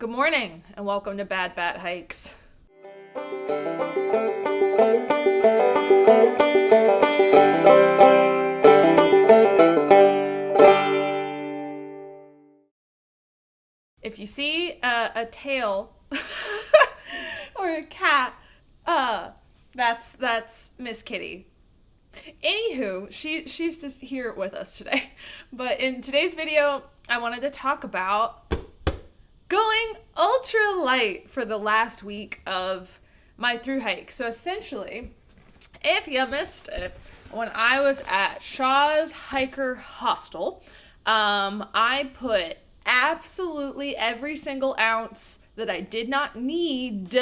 Good morning and welcome to Bad Bat Hikes. If you see a tail or a cat, that's Miss Kitty. Anywho, she's just here with us today. But in today's video, I wanted to talk about going ultralight for the last week of my thru hike. So essentially, if you missed it, when I was at Shaw's Hiker Hostel, I put absolutely every single ounce that I did not need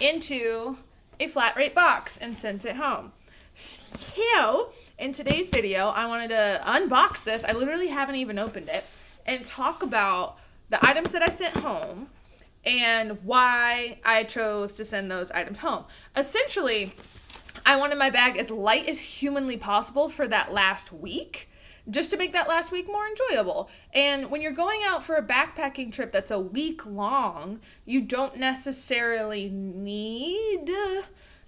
into a flat rate box and sent it home. So, in today's video, I wanted to unbox this. I literally haven't even opened it, and talk about the items that I sent home and why I chose to send those items home. Essentially, I wanted my bag as light as humanly possible for that last week, just to make that last week more enjoyable. And when you're going out for a backpacking trip that's a week long, you don't necessarily need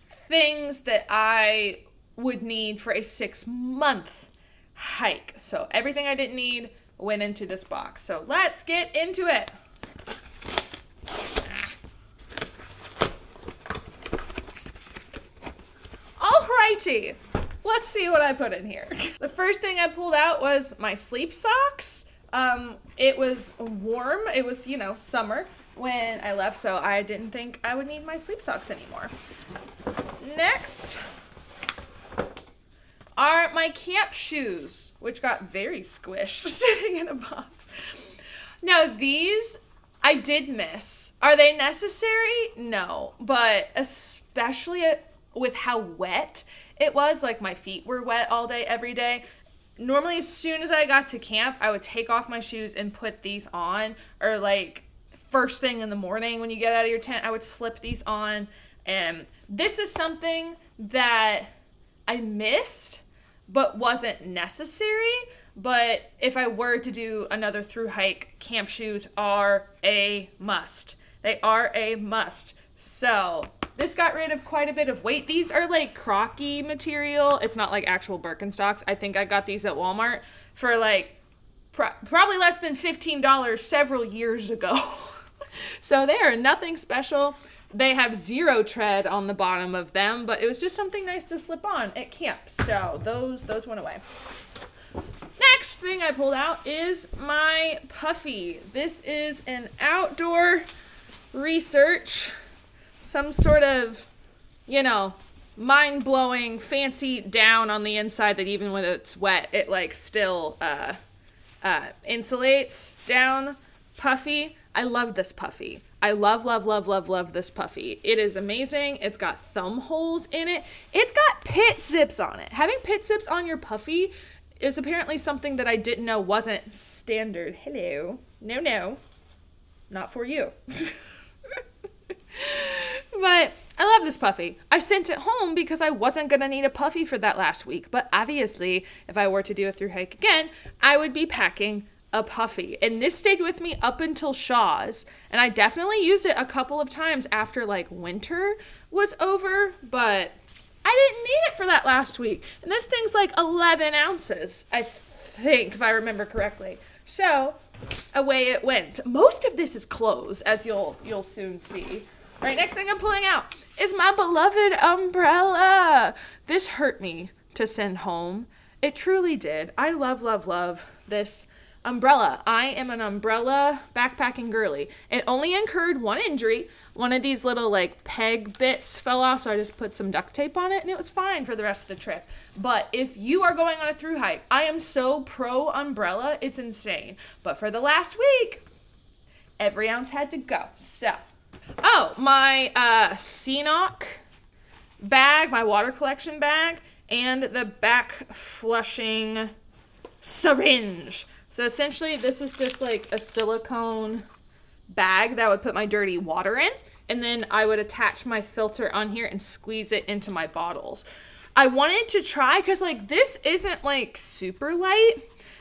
things that I would need for a 6-month hike. So everything I didn't need went into this box. So let's get into it. Alrighty, let's see what I put in here. The first thing I pulled out was my sleep socks. It was warm. It was, summer when I left, so I didn't think I would need my sleep socks anymore. Next are my camp shoes, which got very squished sitting in a box. Now these I did miss. Are they necessary? No, but especially with how wet it was, like my feet were wet all day, every day. Normally, as soon as I got to camp, I would take off my shoes and put these on, or like first thing in the morning when you get out of your tent, I would slip these on. And this is something that I missed, but wasn't necessary. But if I were to do another thru hike, camp shoes are a must. They are a must. So this got rid of quite a bit of weight. These are like crocky material. It's not like actual Birkenstocks. I think I got these at Walmart for like probably less than $15 several years ago. So they are nothing special. They have zero tread on the bottom of them, but it was just something nice to slip on at camp. So those went away. Next thing I pulled out is my puffy. This is an outdoor research, some sort of, mind-blowing fancy down on the inside that even when it's wet, it like still insulates down puffy. I love this puffy. I love this puffy. It is amazing. It's got thumb holes in it. It's got pit zips on it. Having pit zips on your puffy is apparently something that I didn't know wasn't standard. Hello. No. Not for you. But I love this puffy. I sent it home because I wasn't going to need a puffy for that last week. But obviously, if I were to do a thru hike again, I would be packing a puffy. And this stayed with me up until Shaw's. And I definitely used it a couple of times after like winter was over. But I didn't need it for that last week. And this thing's like 11 ounces, I think, if I remember correctly. So away it went. Most of this is clothes, as you'll soon see. All right, next thing I'm pulling out is my beloved umbrella. This hurt me to send home. It truly did. I love this umbrella. I am an umbrella backpacking girly. It only incurred one injury. One of these little like peg bits fell off, so I just put some duct tape on it and it was fine for the rest of the trip. But if you are going on a thru hike, I am so pro umbrella, it's insane. But for the last week, every ounce had to go. So, my CNOC bag, my water collection bag, and the back flushing syringe. So essentially this is just like a silicone bag that I would put my dirty water in, and then I would attach my filter on here and squeeze it into my bottles. I wanted to try, because like this isn't like super light,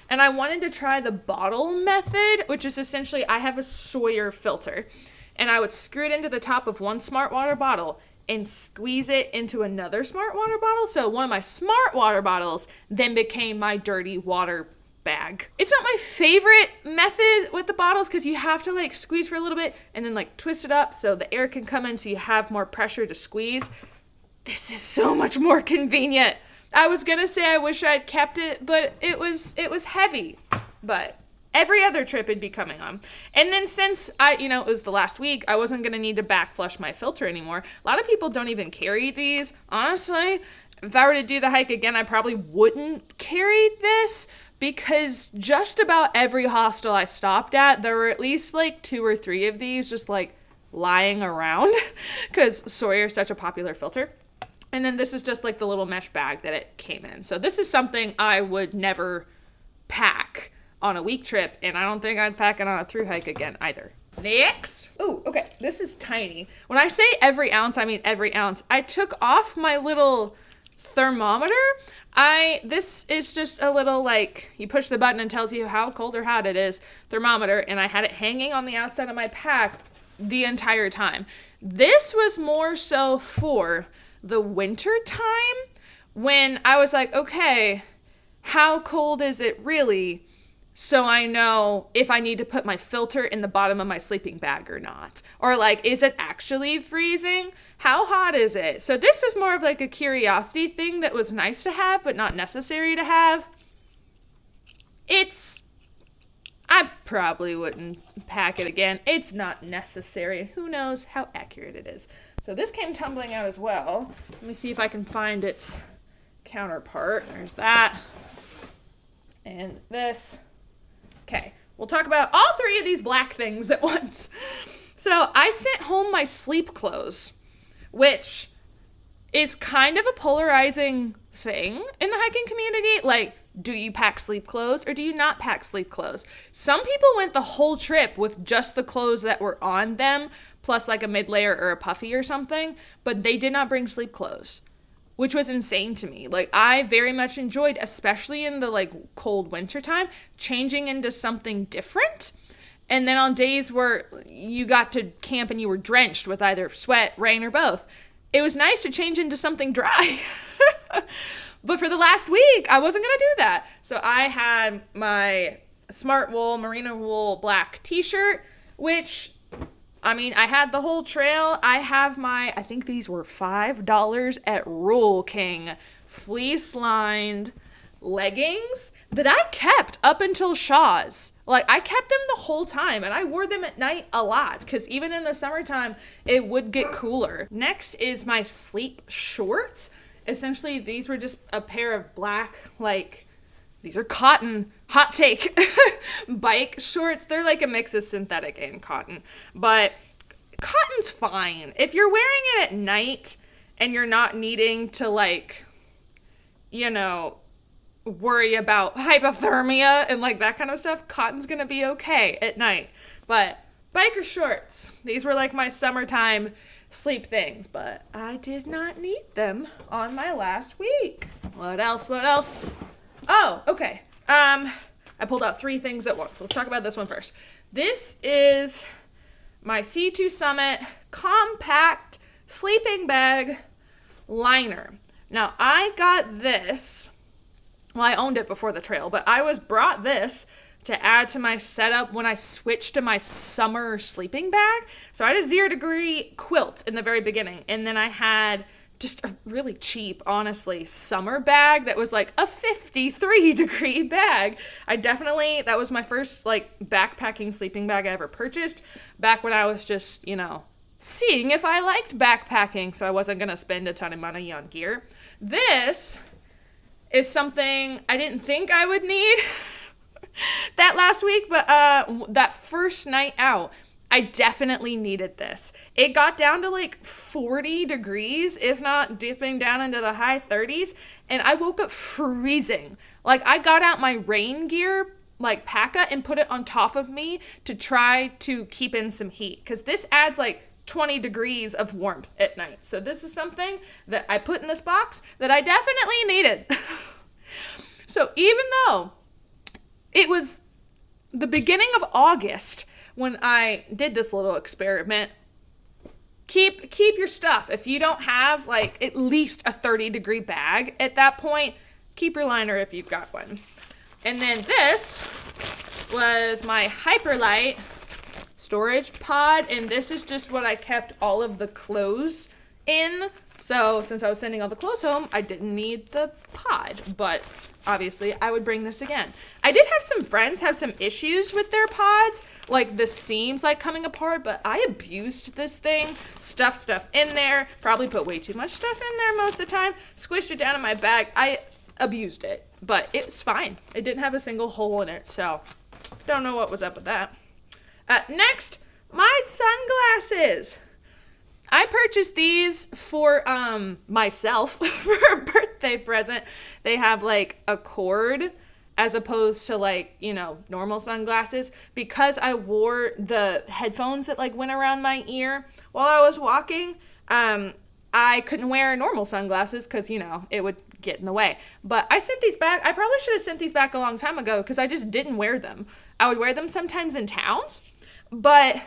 and I wanted to try the bottle method, which is essentially I have a Sawyer filter, and I would screw it into the top of one smart water bottle and squeeze it into another smart water bottle. So one of my smart water bottles then became my dirty water bag. It's not my favorite method with the bottles because you have to like squeeze for a little bit and then like twist it up so the air can come in so you have more pressure to squeeze. This is so much more convenient. I was gonna say I wish I'd kept it, but it was heavy. But every other trip it'd be coming on. And then since it was the last week, I wasn't gonna need to back flush my filter anymore. A lot of people don't even carry these. Honestly, if I were to do the hike again, I probably wouldn't carry this because just about every hostel I stopped at, there were at least like 2 or 3 of these just like lying around because Sawyer's such a popular filter. And then this is just like the little mesh bag that it came in. So this is something I would never pack on a week trip, and I don't think I'd pack it on a thru hike again either. Next. Oh, okay. This is tiny. When I say every ounce, I mean every ounce. I took off my little thermometer. This is just a little like, you push the button and tells you how cold or hot it is thermometer, and I had it hanging on the outside of my pack the entire time. This was more so for the winter time when I was like, okay, how cold is it really? So I know if I need to put my filter in the bottom of my sleeping bag or not. Or like, is it actually freezing? How hot is it? So this is more of like a curiosity thing that was nice to have, but not necessary to have. I probably wouldn't pack it again. It's not necessary. Who knows how accurate it is. So this came tumbling out as well. Let me see if I can find its counterpart. There's that. And this. Okay, we'll talk about all 3 of these black things at once. So I sent home my sleep clothes, which is kind of a polarizing thing in the hiking community. Like, do you pack sleep clothes or do you not pack sleep clothes? Some people went the whole trip with just the clothes that were on them, plus like a mid-layer or a puffy or something, but they did not bring sleep clothes, which was insane to me. Like, I very much enjoyed, especially in the like cold winter time, changing into something different. And then on days where you got to camp and you were drenched with either sweat, rain, or both, it was nice to change into something dry. But for the last week, I wasn't going to do that. So I had my Smart Wool, Merino Wool black t-shirt, which, I mean, I had the whole trail. I have I think these were $5 at Rural King fleece-lined leggings that I kept up until Shaw's. Like, I kept them the whole time, and I wore them at night a lot, because even in the summertime, it would get cooler. Next is my sleep shorts. Essentially, these were just a pair of black, like, these are cotton, hot take, bike shorts. They're like a mix of synthetic and cotton, but cotton's fine. If you're wearing it at night and you're not needing to, like, worry about hypothermia and like that kind of stuff, cotton's gonna be okay at night. But biker shorts, these were like my summertime sleep things, but I did not need them on my last week. What else? Oh, okay. I pulled out 3 things at once. Let's talk about this one first. This is my C2 Summit compact sleeping bag liner. Now, I got this, well, I owned it before the trail, but I was brought this to add to my setup when I switched to my summer sleeping bag. So I had a 0-degree quilt in the very beginning, and then I had just a really cheap, honestly, summer bag that was like a 53-degree bag. That was my first like backpacking sleeping bag I ever purchased back when I was just, seeing if I liked backpacking, so I wasn't going to spend a ton of money on gear. This is something I didn't think I would need that last week, but that first night out, I definitely needed this. It got down to like 40 degrees, if not dipping down into the high 30s, and I woke up freezing. Like, I got out my rain gear, like Paca, and put it on top of me to try to keep in some heat, because this adds like 20 degrees of warmth at night. So this is something that I put in this box that I definitely needed. So even though it was the beginning of August when I did this little experiment. Keep your stuff. If you don't have like at least a 30-degree bag at that point, keep your liner if you've got one. And then this was my Hyperlight storage pod, and this is just what I kept all of the clothes in. So since I was sending all the clothes home, I didn't need the pod, but obviously I would bring this again. I did have some friends have some issues with their pods, like the seams like coming apart, but I abused this thing. Stuffed stuff in there, probably put way too much stuff in there most of the time, squished it down in my bag. I abused it, but it's fine. It didn't have a single hole in it, so don't know what was up with that. Next, my sunglasses. I purchased these for myself for a birthday present. They have like a cord as opposed to like, you know, normal sunglasses, because I wore the headphones that like went around my ear while I was walking. I couldn't wear normal sunglasses because, you know, it would get in the way. But I sent these back. I probably should have sent these back a long time ago because I just didn't wear them. I would wear them sometimes in towns, but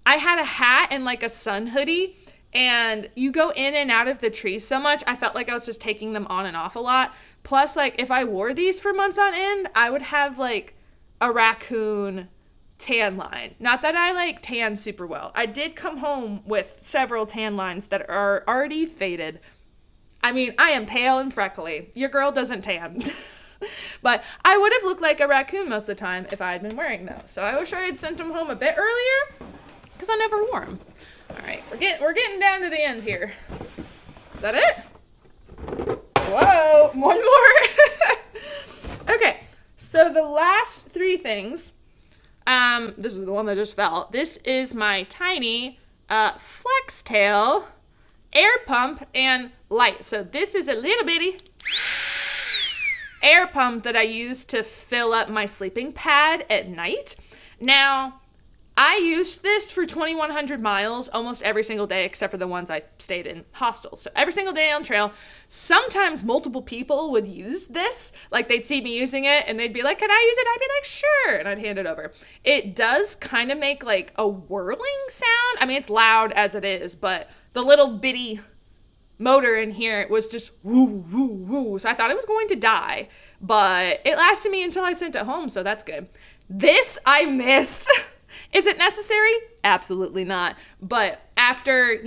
I had a hat and like a sun hoodie, and you go in and out of the trees so much, I felt like I was just taking them on and off a lot. Plus, like, if I wore these for months on end, I would have like a raccoon tan line. Not that I like tan super well. I did come home with several tan lines that are already faded. I mean, I am pale and freckly. Your girl doesn't tan. But I would have looked like a raccoon most of the time if I had been wearing those. So I wish I had sent them home a bit earlier, because I never wore them. All right, we're getting down to the end here. Is that it? Whoa, one more. Okay, so the last three things. This is the one that just fell. This is my tiny flex tail air pump and light. So this is a little bitty air pump that I use to fill up my sleeping pad at night. Now, I used this for 2,100 miles almost every single day, except for the ones I stayed in hostels. So every single day on trail, sometimes multiple people would use this. Like, they'd see me using it and they'd be like, can I use it? I'd be like, sure. And I'd hand it over. It does kind of make like a whirling sound. I mean, it's loud as it is, but the little bitty motor in here was just woo, woo, woo. So I thought it was going to die, but it lasted me until I sent it home. So that's good. This I missed. Is it necessary? Absolutely not. But after,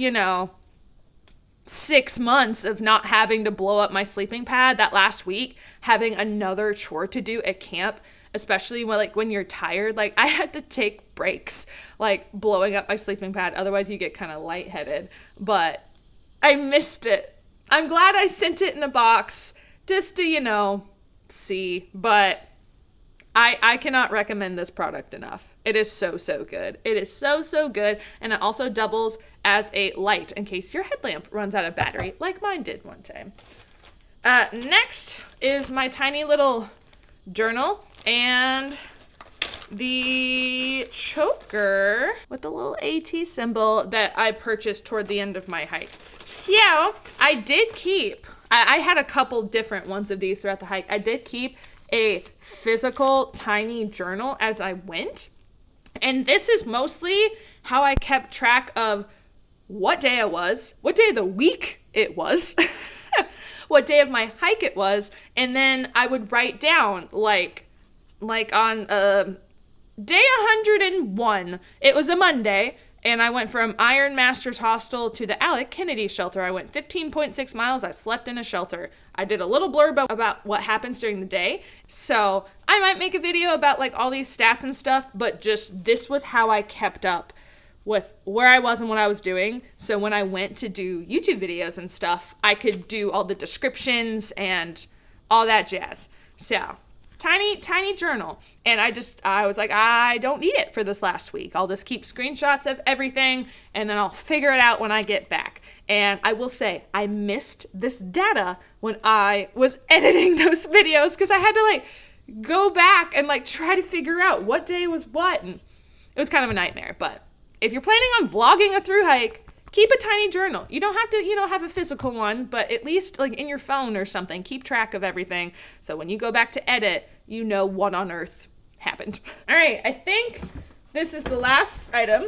6 months of not having to blow up my sleeping pad, that last week, having another chore to do at camp, especially when you're tired, like I had to take breaks, like blowing up my sleeping pad. Otherwise you get kind of lightheaded, but I missed it. I'm glad I sent it in a box just to, see, but I cannot recommend this product enough. It is so, so good. It is so, so good. And it also doubles as a light in case your headlamp runs out of battery, like mine did one time. Next is my tiny little journal and the choker with the little AT symbol that I purchased toward the end of my hike. So I did keep, I had a couple different ones of these throughout the hike. I did keep a physical tiny journal as I went. And this is mostly how I kept track of what day it was, what day of the week it was, what day of my hike it was. And then I would write down like on day 101, it was a Monday, and I went from Iron Masters Hostel to the Alec Kennedy shelter. I went 15.6 miles. I slept in a shelter. I did a little blurb about what happens during the day. So I might make a video about like all these stats and stuff, but just this was how I kept up with where I was and what I was doing. So when I went to do YouTube videos and stuff, I could do all the descriptions and all that jazz. So tiny journal. And I was like, I don't need it for this last week. I'll just keep screenshots of everything and then I'll figure it out when I get back. And I will say, I missed this data when I was editing those videos because I had to like go back and like try to figure out what day was what. And it was kind of a nightmare. But if you're planning on vlogging a thru hike, keep a tiny journal. You don't have to, have a physical one, but at least like in your phone or something, keep track of everything. So when you go back to edit, what on earth happened. All right, I think this is the last item.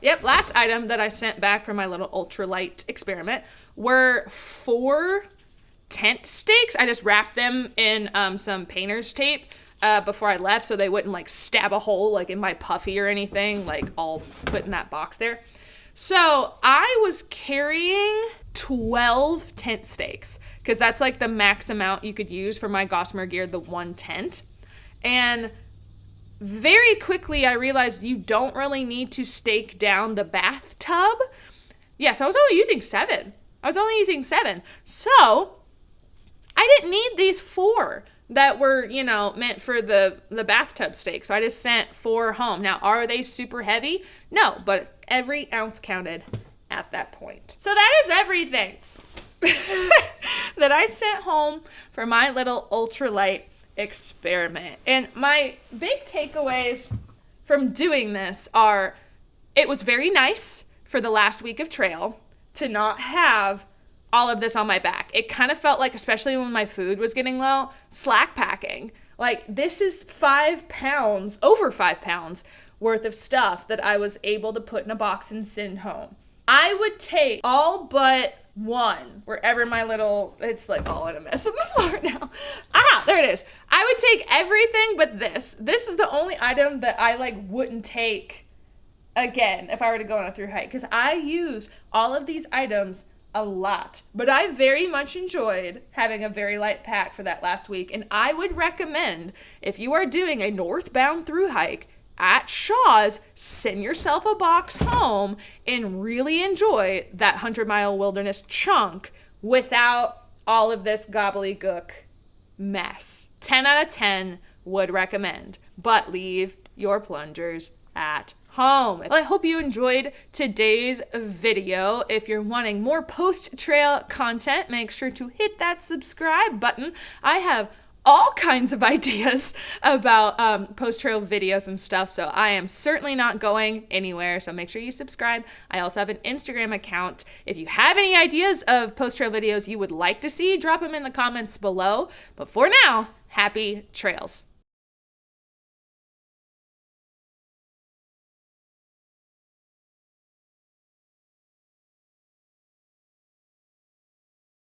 Yep, last item that I sent back from my little ultralight experiment were 4 tent stakes. I just wrapped them in some painter's tape before I left so they wouldn't like stab a hole like in my puffy or anything, like all put in that box there. So I was carrying 12 tent stakes because that's like the max amount you could use for my Gossamer gear, the 1 tent. And very quickly I realized you don't really need to stake down the bathtub. Yeah, so I was only using 7. So I didn't need these 4 that were, meant for the bathtub stake. So I just sent 4 home. Now, are they super heavy? No, but every ounce counted at that point. So that is everything that I sent home for my little ultralight experiment. And my big takeaways from doing this are, it was very nice for the last week of trail to not have all of this on my back. It kind of felt like, especially when my food was getting low, slack packing. Like, this is 5 pounds, over 5 pounds worth of stuff that I was able to put in a box and send home. I would take all but 1, wherever my little, it's like all in a mess on the floor now. There it is. I would take everything but this. This is the only item that I like wouldn't take again if I were to go on a through hike, because I use all of these items a lot. But I very much enjoyed having a very light pack for that last week, and I would recommend, if you are doing a northbound through hike at Shaw's, send yourself a box home and really enjoy that 100-mile wilderness chunk without all of this gobbledygook mess. 10 out of 10 would recommend, but leave your plungers at home. Well, I hope you enjoyed today's video. If you're wanting more post-trail content, make sure to hit that subscribe button. I have all kinds of ideas about post-trail videos and stuff, so I am certainly not going anywhere, so make sure you subscribe. I also have an Instagram account. If you have any ideas of post-trail videos you would like to see, drop them in the comments below. But for now, happy trails.